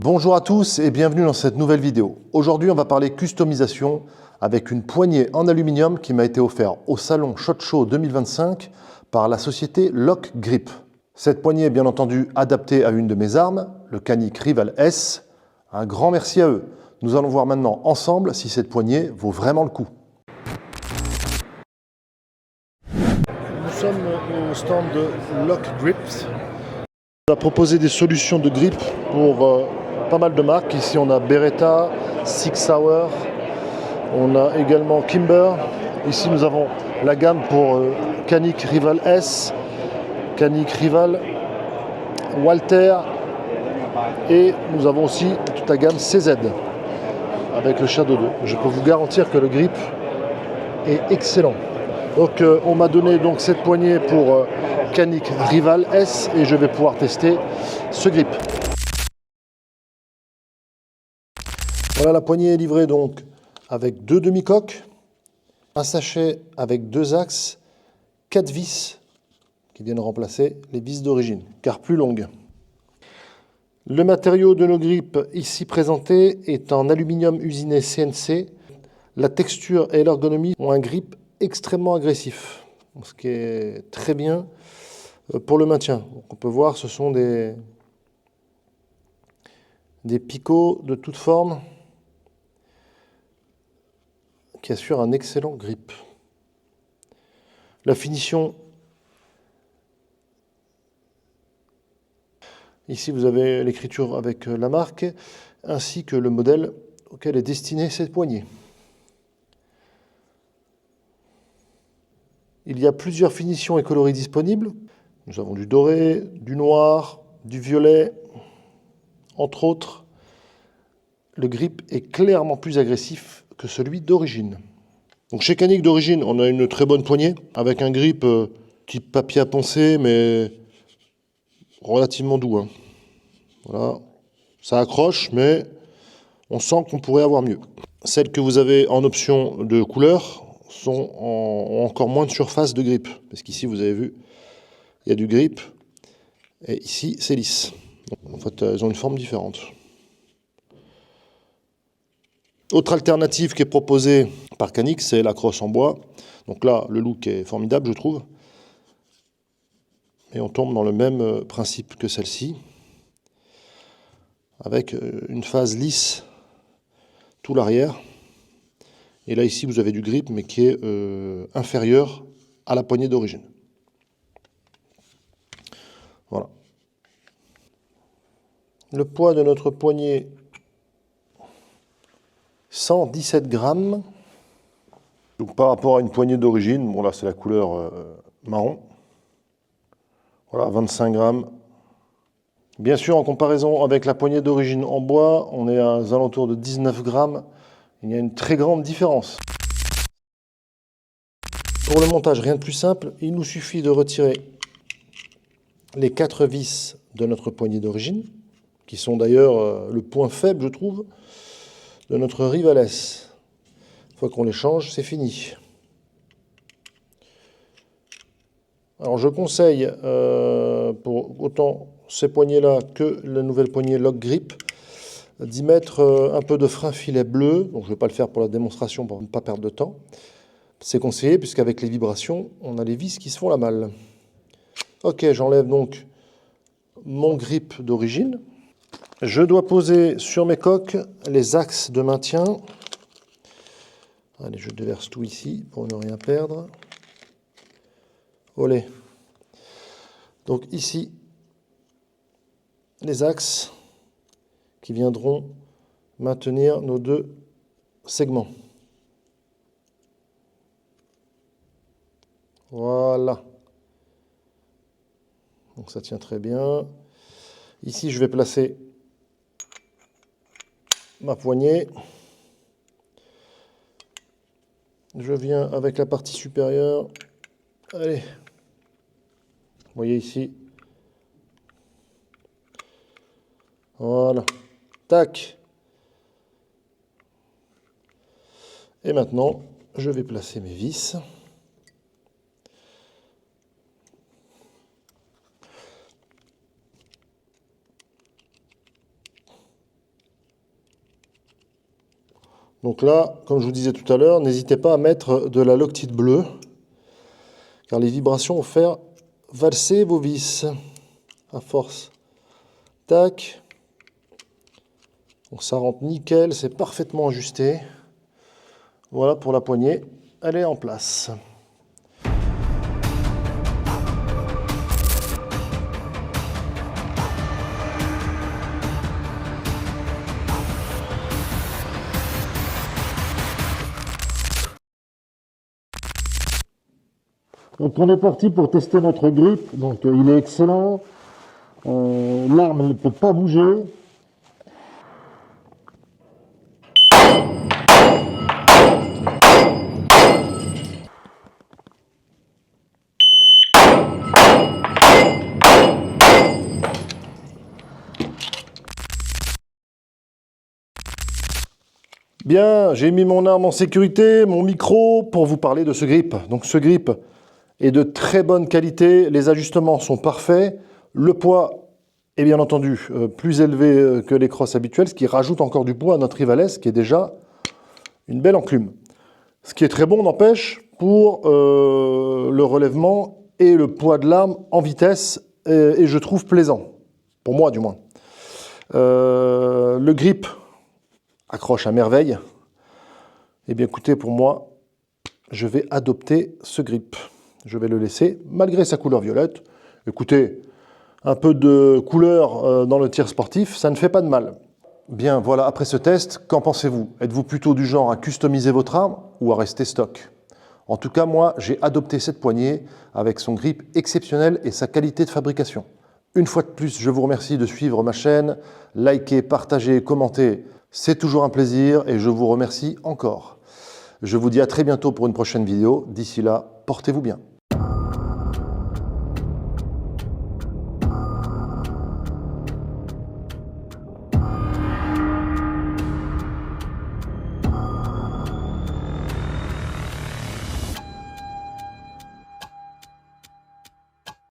Bonjour à tous et bienvenue dans cette nouvelle vidéo. Aujourd'hui, on va parler customisation avec une poignée en aluminium qui m'a été offerte au salon SHOT Show 2025 par la société Lock Grip. Cette poignée est bien entendu adaptée à une de mes armes, le Canik Rival S. Un grand merci à eux. Nous allons voir maintenant ensemble si cette poignée vaut vraiment le coup. Nous sommes au stand de Lock Grips. On a proposé des solutions de grip pour pas mal de marques. Ici on a Beretta, Six Hour, on a également Kimber. Ici nous avons la gamme pour Canik Rival S, Canik Rival, Walther et nous avons aussi toute la gamme CZ avec le Shadow 2. Je peux vous garantir que le grip est excellent. Donc on m'a donné donc cette poignée pour Canik Rival S et je vais pouvoir tester ce grip. Voilà, la poignée est livrée donc avec 2 demi-coques, un sachet avec 2 axes, 4 vis qui viennent remplacer les vis d'origine, car plus longues. Le matériau de nos grips ici présenté est en aluminium usiné CNC. La texture et l'ergonomie ont un grip extrêmement agressif, ce qui est très bien pour le maintien. Donc on peut voir ce sont des picots de toutes formes qui assure un excellent grip. La finition, ici vous avez l'écriture avec la marque, ainsi que le modèle auquel est destinée cette poignée. Il y a plusieurs finitions et coloris disponibles. Nous avons du doré, du noir, du violet, entre autres. Le grip est clairement plus agressif que celui d'origine. Donc chez Canik d'origine, on a une très bonne poignée avec un grip type papier à poncer, mais relativement doux. Hein. Voilà, ça accroche, mais on sent qu'on pourrait avoir mieux. Celles que vous avez en option de couleur ont encore moins de surface de grip, parce qu'ici vous avez vu, il y a du grip, et ici c'est lisse. Donc, en fait, elles ont une forme différente. Autre alternative qui est proposée par Canik, c'est la crosse en bois. Donc là, le look est formidable, je trouve. Et on tombe dans le même principe que celle-ci, avec une phase lisse tout l'arrière. Et là, ici, vous avez du grip, mais qui est inférieur à la poignée d'origine. Voilà. Le poids de notre poignée, 117 grammes. Donc par rapport à une poignée d'origine, bon là c'est la couleur marron. Voilà, 25 grammes. Bien sûr, en comparaison avec la poignée d'origine en bois, on est à aux alentours de 19 grammes. Il y a une très grande différence. Pour le montage, rien de plus simple. Il nous suffit de retirer les 4 vis de notre poignée d'origine, qui sont d'ailleurs le point faible, je trouve, de notre Rival S. Une fois qu'on les change, c'est fini. Alors je conseille, pour autant ces poignées-là que la nouvelle poignée Lock Grip, d'y mettre un peu de frein filet bleu. Donc je ne vais pas le faire pour la démonstration pour ne pas perdre de temps. C'est conseillé puisqu'avec les vibrations, on a les vis qui se font la malle. Ok, j'enlève donc mon grip d'origine. Je dois poser sur mes coques les axes de maintien. Allez, je déverse tout ici pour ne rien perdre. Olé. Donc ici, les axes qui viendront maintenir nos 2 segments. Voilà. Donc ça tient très bien. Ici, je vais placer ma poignée. Je viens avec la partie supérieure. Allez. Vous voyez ici. Voilà. Tac. Et maintenant, je vais placer mes vis. Donc là, comme je vous disais tout à l'heure, n'hésitez pas à mettre de la Loctite bleue, car les vibrations vont faire valser vos vis à force. Tac. Donc ça rentre nickel, c'est parfaitement ajusté. Voilà pour la poignée, elle est en place. Donc on est parti pour tester notre grip. Donc il est excellent. L'arme ne peut pas bouger. Bien, j'ai mis mon arme en sécurité, mon micro, pour vous parler de ce grip. Donc ce grip est de très bonne qualité, les ajustements sont parfaits, le poids est bien entendu plus élevé que les crosses habituelles, ce qui rajoute encore du poids à notre Rivales, qui est déjà une belle enclume. Ce qui est très bon, n'empêche, pour le relèvement et le poids de l'arme en vitesse, et je trouve plaisant, pour moi du moins. Le grip accroche à merveille. Eh bien écoutez, pour moi, je vais adopter ce grip. Je vais le laisser, malgré sa couleur violette. Écoutez, un peu de couleur dans le tir sportif, ça ne fait pas de mal. Bien, voilà, après ce test, qu'en pensez-vous? Êtes-vous plutôt du genre à customiser votre arme ou à rester stock? En tout cas, moi, j'ai adopté cette poignée avec son grip exceptionnel et sa qualité de fabrication. Une fois de plus, je vous remercie de suivre ma chaîne, likez, partagez, commentez. C'est toujours un plaisir et je vous remercie encore. Je vous dis à très bientôt pour une prochaine vidéo. D'ici là, portez-vous bien.